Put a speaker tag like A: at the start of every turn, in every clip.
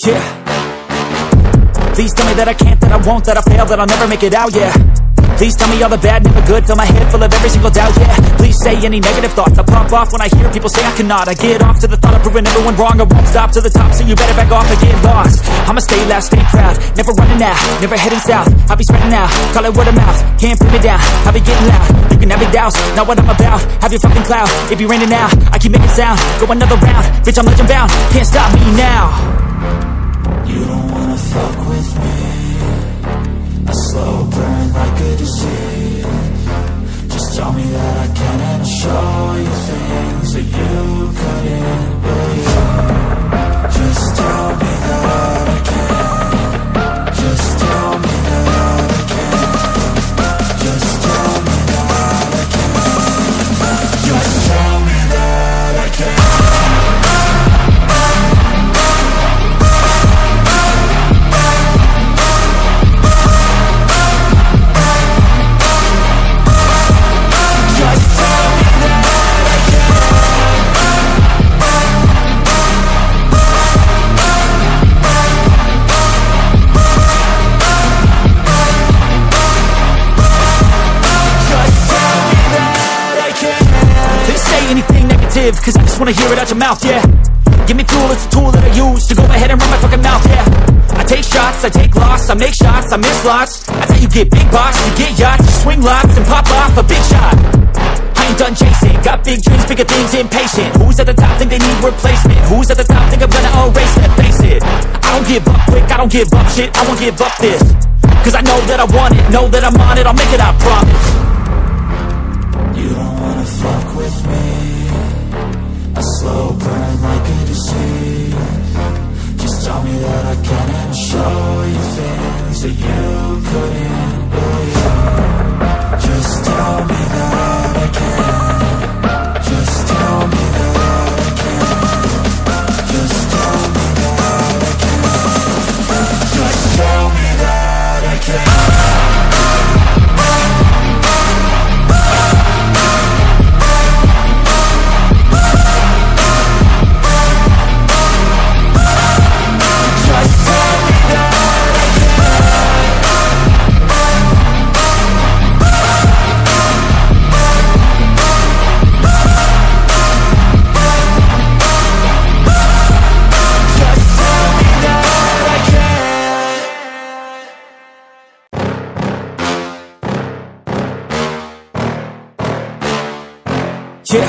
A: Yeah. Please tell me that I can't, that I won't, that I fail, that I'll never make it out, yeah. Please tell me all the bad, never good, fill my head full of every single doubt, yeah. Please say any negative thoughts, I pop off when I hear people say I cannot. I get off to the thought of proving everyone wrong, I won't stop to the top, so you better back off and get lost. I'ma stay loud, stay proud, never running out, never heading south. I'll be spreading out, call it word of mouth, can't put me down, I'll be getting loud. You can have your doubts, not what I'm about, have your fucking clout. It be raining now, I keep making sound, go another round, bitch I'm legend bound, can't stop me now.
B: You don't wanna fuck with me, a slow burn like a disease. Just tell me that I can and I'll show you things that you couldn't believe. Just tell me that I can. Just tell me that I can. Just tell me that I can. Just tell me that I can.
A: Cause I just wanna hear it out your mouth, yeah. Give me fuel, it's a tool that I use to go ahead and run my fucking mouth, yeah. I take shots, I take loss, I make shots, I miss lots. That's how you get big box, you get yachts, you swing lots and pop off a big shot. I ain't done chasing, got big dreams, bigger things, impatient. Who's at the top think they need replacement? Who's at the top think I'm gonna erase it? Face it, I don't give up quick, I don't give up shit, I won't give up this. Cause I know that I want it, know that I'm on it, I'll make it, I promise.
B: You don't wanna fuck with me, a slow burn like a disease. Just tell me that I can and I'll show you things that you couldn't believe. Just tell me that I can. Just tell me that I can. Just tell me that I can. Just tell me that I can.
A: Yeah.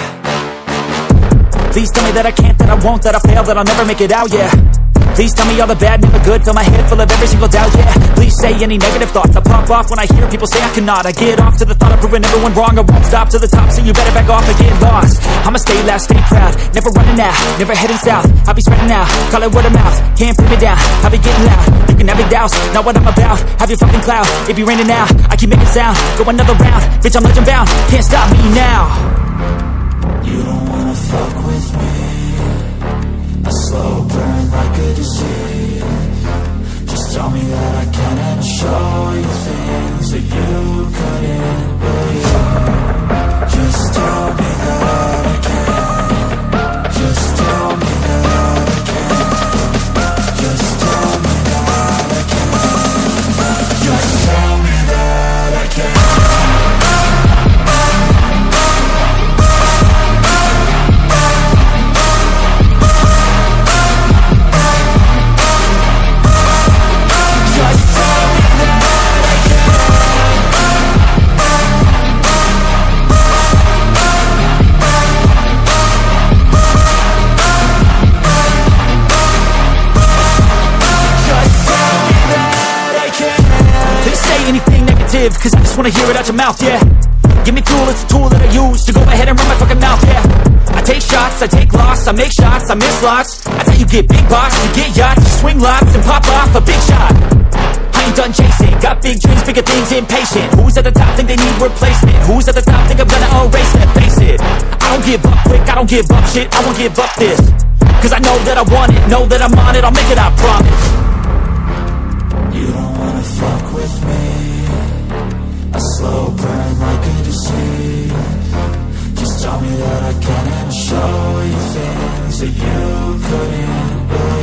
A: Please tell me that I can't, that I won't, that I fail, that I'll never make it out, yeah. Please tell me all the bad, never good, fill my head full of every single doubt, yeah. Please say any negative thoughts, I pop off when I hear people say I cannot. I get off to the thought of proving everyone wrong, I won't stop to the top, so you better back off and get lost. I'ma stay loud, stay proud, never running out, never heading south. I'll be spreading out, call it word of mouth, can't put me down, I'll be getting loud. You can have your doubts, not what I'm about, have your fucking clout. It be raining now, I keep making sound, go another round, bitch I'm legend bound, can't stop me now.
B: You don't wanna fuck with me, a slow burn like a disease. Just tell me that I can and I'll show you things that you couldn't believe. Just tell me that I can. Just tell me that I can. Just tell me that I can. Just tell me that I can.
A: Cause I just wanna hear it out your mouth, yeah. Give me fuel, it's a tool that I use to go ahead and run my fucking mouth, yeah. I take shots, I take loss, I make shots, I miss lots. That's how you get big box, you get yachts, you swing lots and pop off a big shot. I ain't done chasing, got big dreams, bigger things, impatient. Who's at the top think they need replacement? Who's at the top think I'm gonna erase it? Face it, I don't give up quick, I don't give up shit, I won't give up this. Cause I know that I want it, know that I'm on it, I'll make it, I promise.
B: You don't wanna fuck with me, a slow burn like a disease. Just tell me that I can and I'll show you things that you couldn't believe.